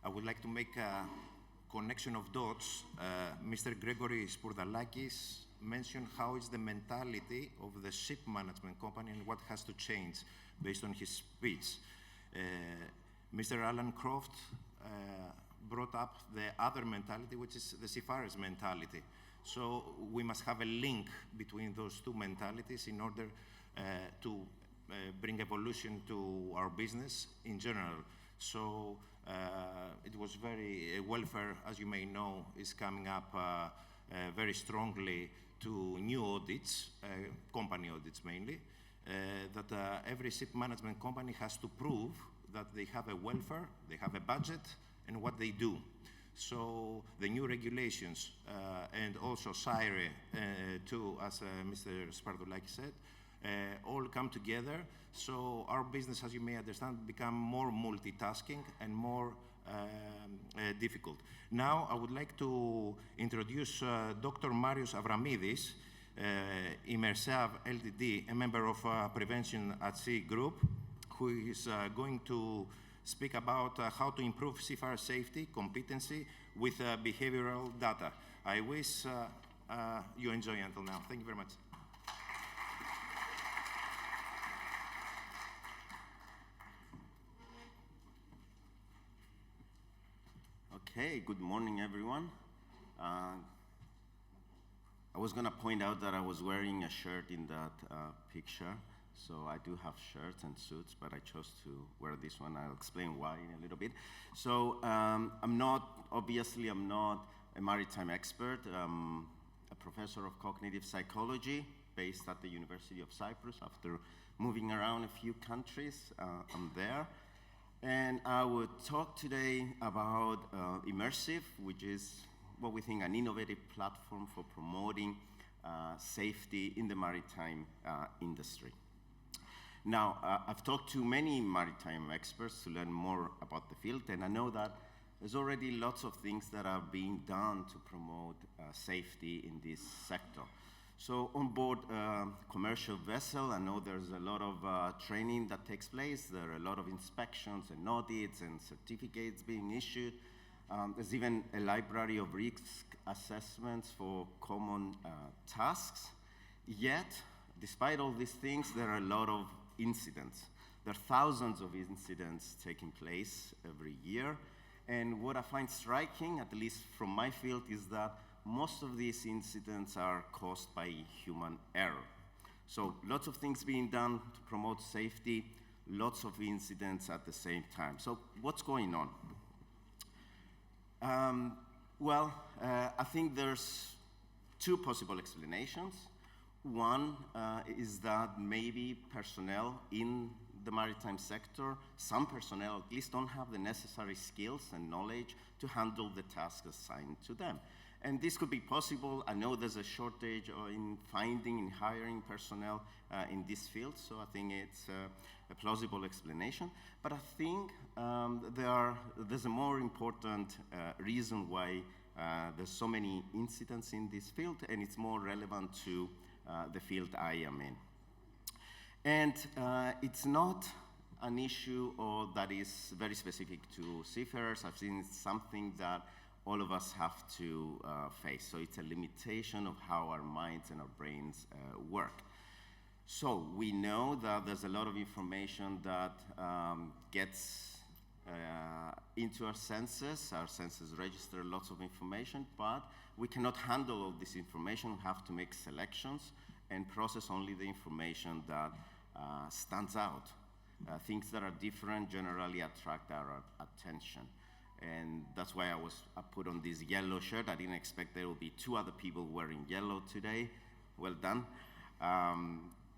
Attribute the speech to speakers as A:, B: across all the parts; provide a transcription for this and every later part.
A: I would like to make a connection of dots. Mr. Gregory Spourdalakis mentioned how is the mentality of the ship management company and what has to change based on his speech. Mr. Alan Croft brought up the other mentality, which is the seafarer's mentality. So we must have a link between those two mentalities in order to bring evolution to our business in general. So it was very, welfare, as you may know, is coming up very strongly to new audits, company audits mainly, that every ship management company has to prove that they have a welfare, they have a budget, and what they do. So the new regulations and also SIRE too, as Mr. Spourdalakis said, all come together. So our business, as you may understand, become more multitasking and more difficult. Now I would like to introduce Dr. Marios Avraamides, IMMERSEAV Ltd, a member of Prevention at Sea Group, who is going to speak about how to improve seafarer safety, competency with behavioral data. I wish you enjoy until now. Thank you very much.
B: Okay, good morning, everyone. I was going to point out that I was wearing a shirt in that picture. So I do have shirts and suits, but I chose to wear this one. I'll explain why in a little bit. So obviously I'm not a maritime expert. I'm a professor of cognitive psychology based at the University of Cyprus. After moving around a few countries, I'm there. And I would talk today about IMMERSEAV, which is what we think an innovative platform for promoting safety in the maritime industry. Now, I've talked to many maritime experts to learn more about the field, and I know that there's already lots of things that are being done to promote safety in this sector. So on board commercial vessel, I know there's a lot of training that takes place. There are a lot of inspections and audits and certificates being issued. There's even a library of risk assessments for common tasks. Yet, despite all these things, there are a lot of incidents. There are thousands of incidents taking place every year. And what I find striking, at least from my field, is that most of these incidents are caused by human error. So lots of things being done to promote safety, lots of incidents at the same time. So what's going on? I think there's two possible explanations. One is that maybe personnel in the maritime sector, some personnel at least don't have the necessary skills and knowledge to handle the tasks assigned to them. And this could be possible. I know there's a shortage in finding and hiring personnel in this field, so I think it's a plausible explanation. But I think there's a more important reason why there's so many incidents in this field, and it's more relevant to the field I am in. And it's not an issue that is very specific to seafarers. I've seen it's something that all of us have to face. So it's a limitation of how our minds and our brains work. So we know that there's a lot of information that gets into our senses. Our senses register lots of information, but we cannot handle all this information. We have to make selections and process only the information that stands out. Things that are different generally attract our attention. And that's why I put on this yellow shirt. I didn't expect there would be two other people wearing yellow today. Well done.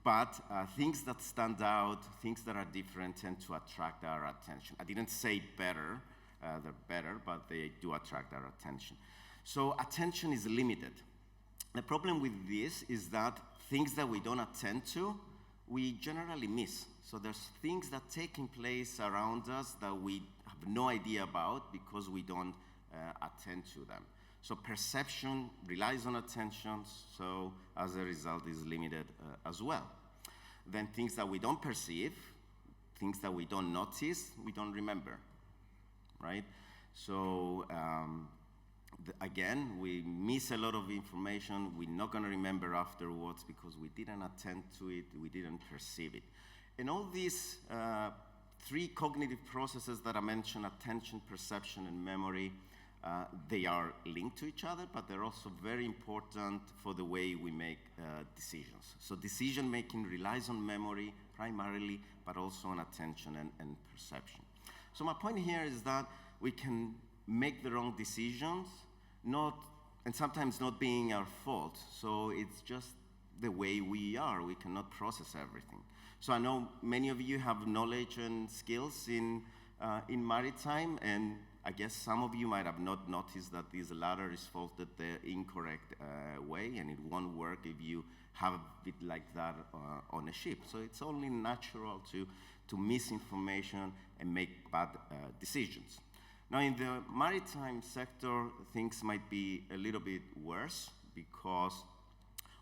B: But things that stand out, things that are different tend to attract our attention. I didn't say better, they're better, but they do attract our attention. So attention is limited. The problem with this is that things that we don't attend to, we generally miss. So there's things that are taking place around us that we have no idea about because we don't attend to them. So perception relies on attention, so as a result is limited as well. Then things that we don't perceive, things that we don't notice, we don't remember, right? So again, we miss a lot of information. We're not going to remember afterwards because we didn't attend to it, we didn't perceive it. And all these three cognitive processes that I mentioned, attention, perception, and memory, they are linked to each other, but they're also very important for the way we make decisions. So decision making relies on memory primarily, but also on attention and perception. So my point here is that we can make the wrong decisions, and sometimes not being our fault. So it's just the way we are. We cannot process everything. So I know many of you have knowledge and skills in maritime, and I guess some of you might have not noticed that this ladder is folded the incorrect way, and it won't work if you have it like that on a ship. So it's only natural to miss information and make bad decisions. Now, in the maritime sector, things might be a little bit worse because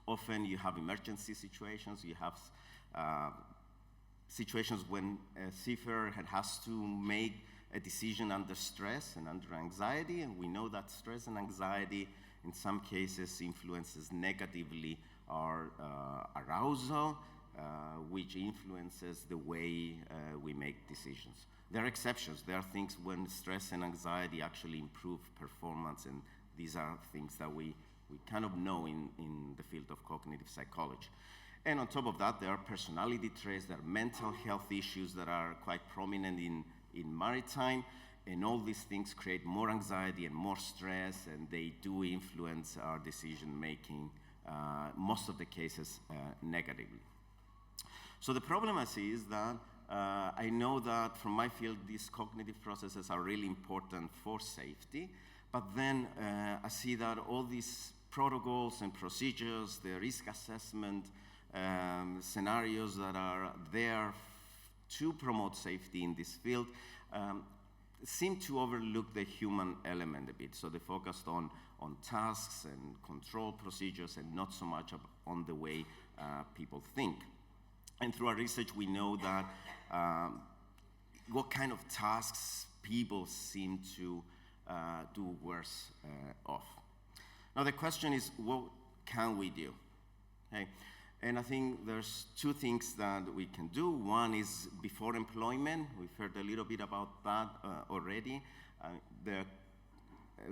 B: often you have emergency situations, you have situations when a seafarer has to make a decision under stress and under anxiety, and we know that stress and anxiety in some cases influences negatively our arousal, which influences the way we make decisions. There are exceptions. There are things when stress and anxiety actually improve performance, and these are things that we kind of know in the field of cognitive psychology. And on top of that, there are personality traits, there are mental health issues that are quite prominent in maritime, and all these things create more anxiety and more stress, and they do influence our decision making, most of the cases negatively. So the problem I see is that I know that from my field, these cognitive processes are really important for safety, but then I see that all these protocols and procedures, the risk assessment scenarios that are there to promote safety in this field seem to overlook the human element a bit. So they focused on tasks and control procedures and not so much on the way people think. And through our research, we know that what kind of tasks people seem to do worse off. Now the question is, what can we do? Okay? And I think there's two things that we can do. One is before employment. We've heard a little bit about that already. There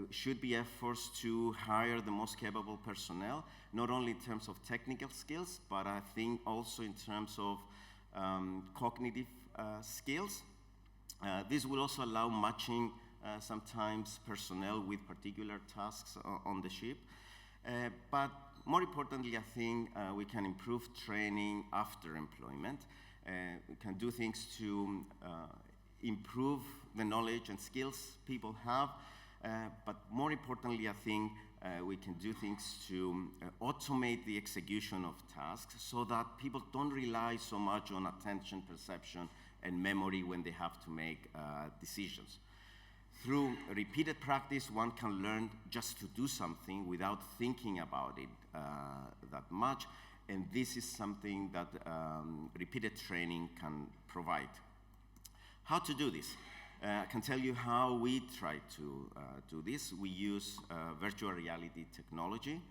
B: should be efforts to hire the most capable personnel, not only in terms of technical skills, but I think also in terms of cognitive skills. This will also allow matching sometimes personnel with particular tasks on the ship. But more importantly, I think we can improve training after employment. We can do things to improve the knowledge and skills people have, but more importantly, I think we can do things to automate the execution of tasks so that people don't rely so much on attention, perception, and memory when they have to make decisions. Through repeated practice, one can learn just to do something without thinking about it that much, and this is something that repeated training can provide. How to do this? I can tell you how we try to do this. We use virtual reality technology,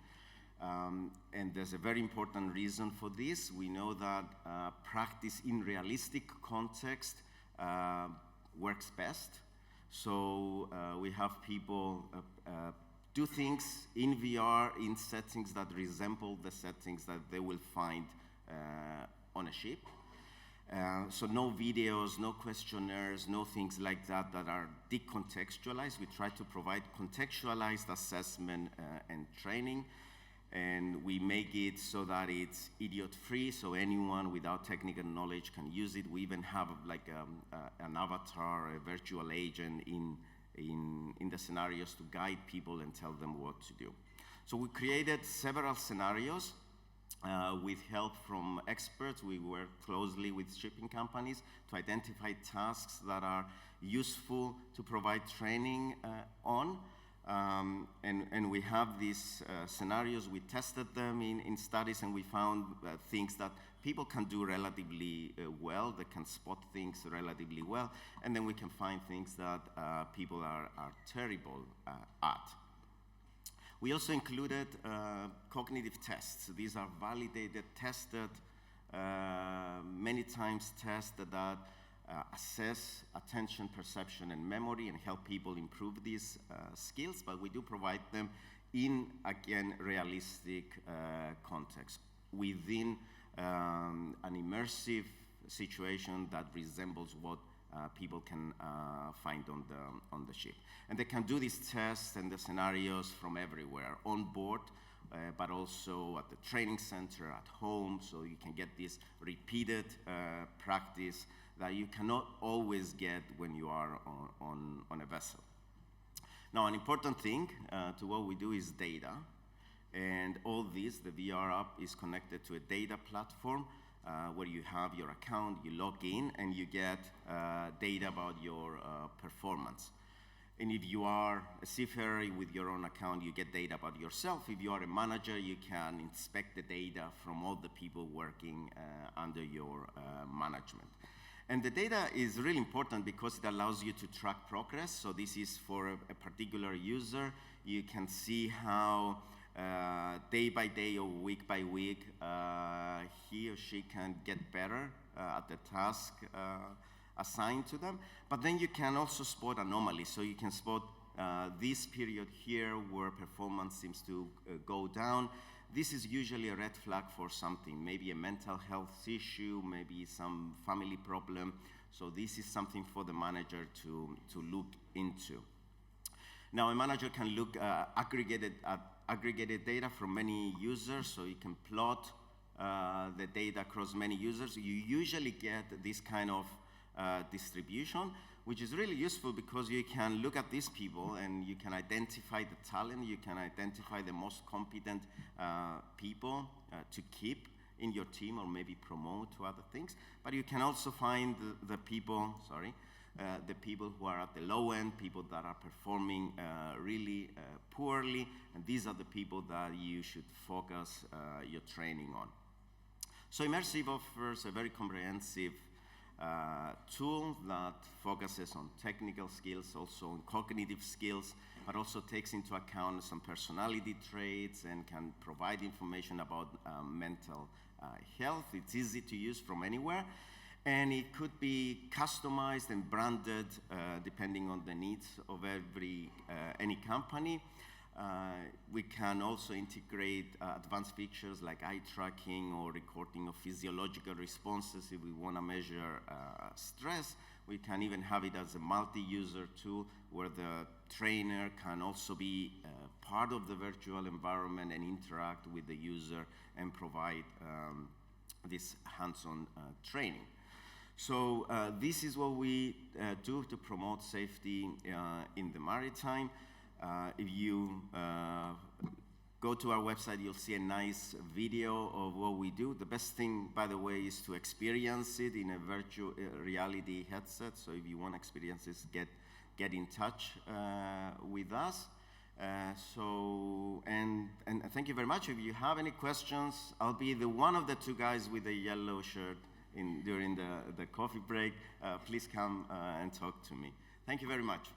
B: and there's a very important reason for this. We know that practice in realistic context works best. So we have people do things in VR in settings that resemble the settings that they will find on a ship. So no videos, no questionnaires, no things like that that are decontextualized. We try to provide contextualized assessment and training, and we make it so that it's idiot-free, so anyone without technical knowledge can use it. We even have like an avatar, a virtual agent in the scenarios to guide people and tell them what to do. So we created several scenarios with help from experts. We work closely with shipping companies to identify tasks that are useful to provide training on. And we have these scenarios. We tested them in studies, and we found things that people can do relatively well, they can spot things relatively well, and then we can find things that people are terrible at. We also included cognitive tests. These are validated, tested, many times tested that assess attention, perception, and memory and help people improve these skills, but we do provide them in, again, realistic context within an immersive situation that resembles what people can find on the ship. And they can do these tests and the scenarios from everywhere, on board, but also at the training center, at home, so you can get this repeated practice that you cannot always get when you are on a vessel. Now, an important thing to what we do is data. And all this, the VR app, is connected to a data platform where you have your account, you log in, and you get data about your performance. And if you are a seafarer with your own account, you get data about yourself. If you are a manager, you can inspect the data from all the people working under your management. And the data is really important because it allows you to track progress. So this is for a particular user. You can see how day by day or week by week he or she can get better at the task assigned to them. But then you can also spot anomalies. So you can spot this period here where performance seems to go down. This is usually a red flag for something, maybe a mental health issue, maybe some family problem. So this is something for the manager to look into. Now, a manager can look at aggregated data from many users, so you can plot the data across many users. You usually get this kind of distribution, which is really useful because you can look at these people and you can identify the talent, you can identify the most competent people to keep in your team or maybe promote to other things. But you can also find the people who are at the low end, people that are performing really poorly, and these are the people that you should focus your training on. So IMMERSEAV offers a very comprehensive tool that focuses on technical skills, also on cognitive skills, but also takes into account some personality traits and can provide information about mental health. It's easy to use from anywhere, and it could be customized and branded depending on the needs of any company. We can also integrate advanced features like eye tracking or recording of physiological responses if we want to measure stress. We can even have it as a multi-user tool where the trainer can also be part of the virtual environment and interact with the user and provide this hands-on training. So this is what we do to promote safety in the maritime. If you go to our website, you'll see a nice video of what we do. The best thing, by the way, is to experience it in a virtual reality headset. So if you want to experience this, get in touch with us. And thank you very much. If you have any questions, I'll be one of the two guys with the yellow shirt during the coffee break. Please come and talk to me. Thank you very much.